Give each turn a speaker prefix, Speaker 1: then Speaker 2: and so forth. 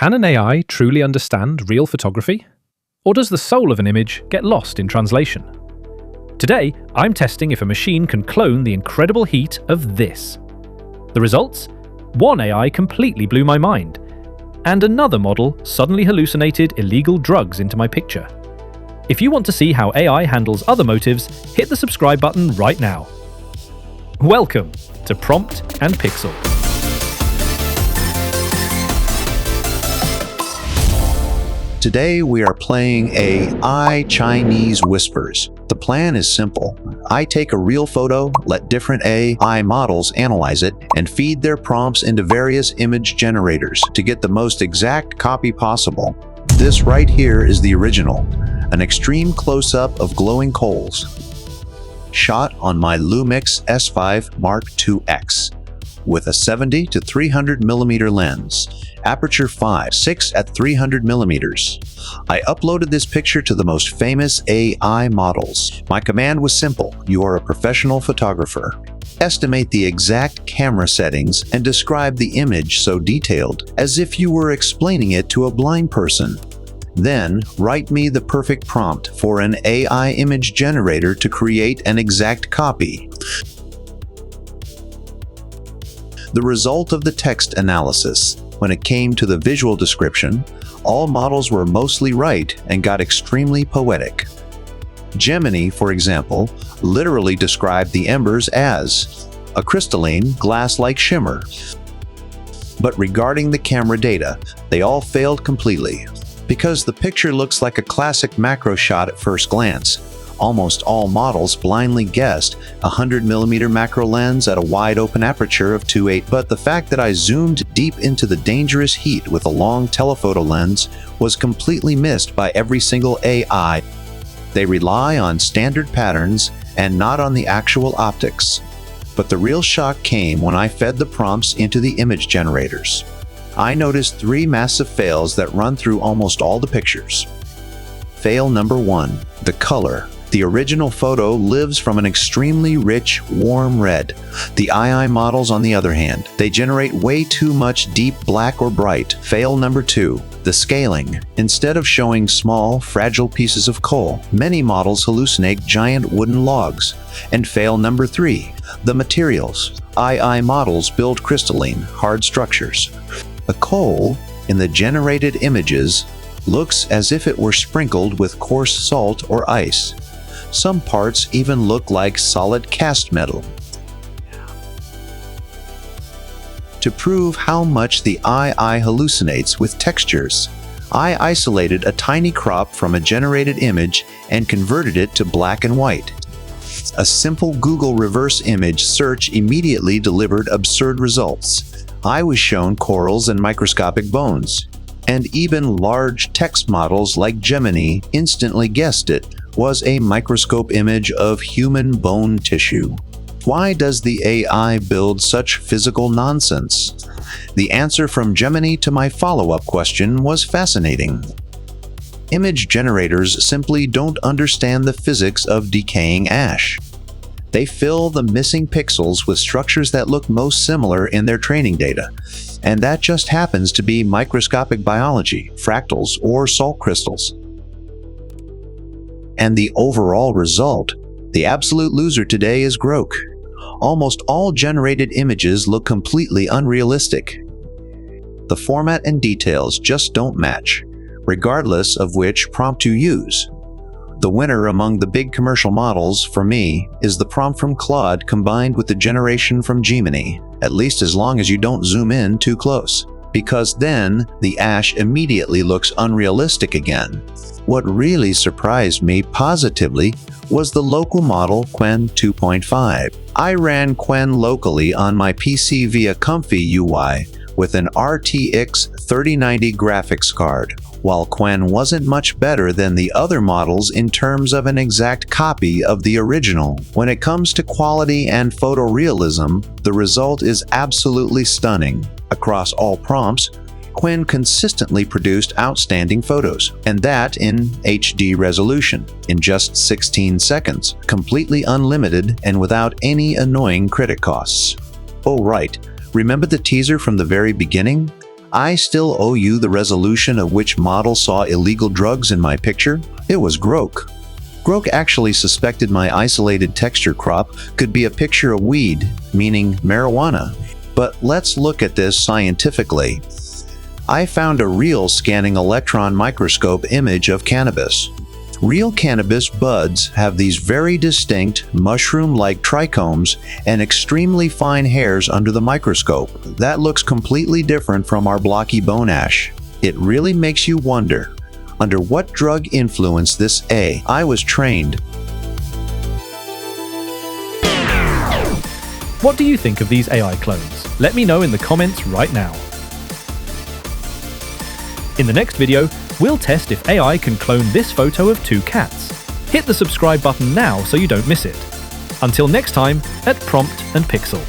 Speaker 1: Can an AI truly understand real photography? Or does the soul of an image get lost in translation? Today, I'm testing if a machine can clone the incredible heat of this. The results? One AI completely blew my mind, and another model suddenly hallucinated illegal drugs into my picture. If you want to see how AI handles other motives, hit the subscribe button right now. Welcome to Prompt and Pixel.
Speaker 2: Today we are playing AI Chinese Whispers. The plan is simple. I take a real photo, let different AI models analyze it, and feed their prompts into various image generators to get the most exact copy possible. This right here is the original, an extreme close-up of glowing coals, shot on my Lumix S5IIx with a 70 to 300 millimeter lens. Aperture 5.6 at 300 millimeters. I uploaded this picture to the most famous AI models. My command was simple. You are a professional photographer. Estimate the exact camera settings and describe the image so detailed, as if you were explaining it to a blind person. Then, write me the perfect prompt for an AI image generator to create an exact copy. The result of the text analysis. When it came to the visual description, all models were mostly right and got extremely poetic. Gemini, for example, literally described the embers as a crystalline, glass-like shimmer. But regarding the camera data, they all failed completely. Because the picture looks like a classic macro shot at first glance, almost all models blindly guessed a 100mm macro lens at a wide-open aperture of 2.8, but the fact that I zoomed deep into the dangerous heat with a long telephoto lens was completely missed by every single AI. They rely on standard patterns and not on the actual optics. But the real shock came when I fed the prompts into the image generators. I noticed 3 massive fails that run through almost all the pictures. Fail number 1, the color. The original photo lives from an extremely rich, warm red. The AI models, on the other hand, they generate way too much deep black or bright. Fail number 2, the scaling. Instead of showing small, fragile pieces of coal, many models hallucinate giant wooden logs. And fail number 3, the materials. AI models build crystalline, hard structures. The coal in the generated images looks as if it were sprinkled with coarse salt or ice. Some parts even look like solid cast metal. To prove how much the AI hallucinates with textures, I isolated a tiny crop from a generated image and converted it to black and white. A simple Google reverse image search immediately delivered absurd results. I was shown corals and microscopic bones, and even large text models like Gemini instantly guessed it was a microscope image of human bone tissue. Why does the AI build such physical nonsense? The answer from Gemini to my follow-up question was fascinating. Image generators simply don't understand the physics of decaying ash. They fill the missing pixels with structures that look most similar in their training data, and that just happens to be microscopic biology, fractals, or salt crystals. And the overall result, the absolute loser today is Grok. Almost all generated images look completely unrealistic. The format and details just don't match, regardless of which prompt you use. The winner among the big commercial models, for me, is the prompt from Claude combined with the generation from Gemini, at least as long as you don't zoom in too close, because then the ash immediately looks unrealistic again. What really surprised me positively was the local model Qwen 2.5. I ran Qwen locally on my PC via Comfy UI with an RTX 3090 graphics card. While Qwen wasn't much better than the other models in terms of an exact copy of the original, when it comes to quality and photorealism, the result is absolutely stunning. Across all prompts, Qwen consistently produced outstanding photos, and that in HD resolution, in just 16 seconds, completely unlimited and without any annoying credit costs. Oh right, remember the teaser from the very beginning? I still owe you the resolution of which model saw illegal drugs in my picture. It was Grok. Grok actually suspected my isolated texture crop could be a picture of weed, meaning marijuana. But let's look at this scientifically. I found a real scanning electron microscope image of cannabis. Real cannabis buds have these very distinct, mushroom-like trichomes and extremely fine hairs under the microscope. That looks completely different from our blocky bone ash. It really makes you wonder, under what drug influence this AI was trained.
Speaker 1: What do you think of these AI clones? Let me know in the comments right now. In the next video, we'll test if AI can clone this photo of two cats. Hit the subscribe button now so you don't miss it. Until next time, at Prompt and Pixel.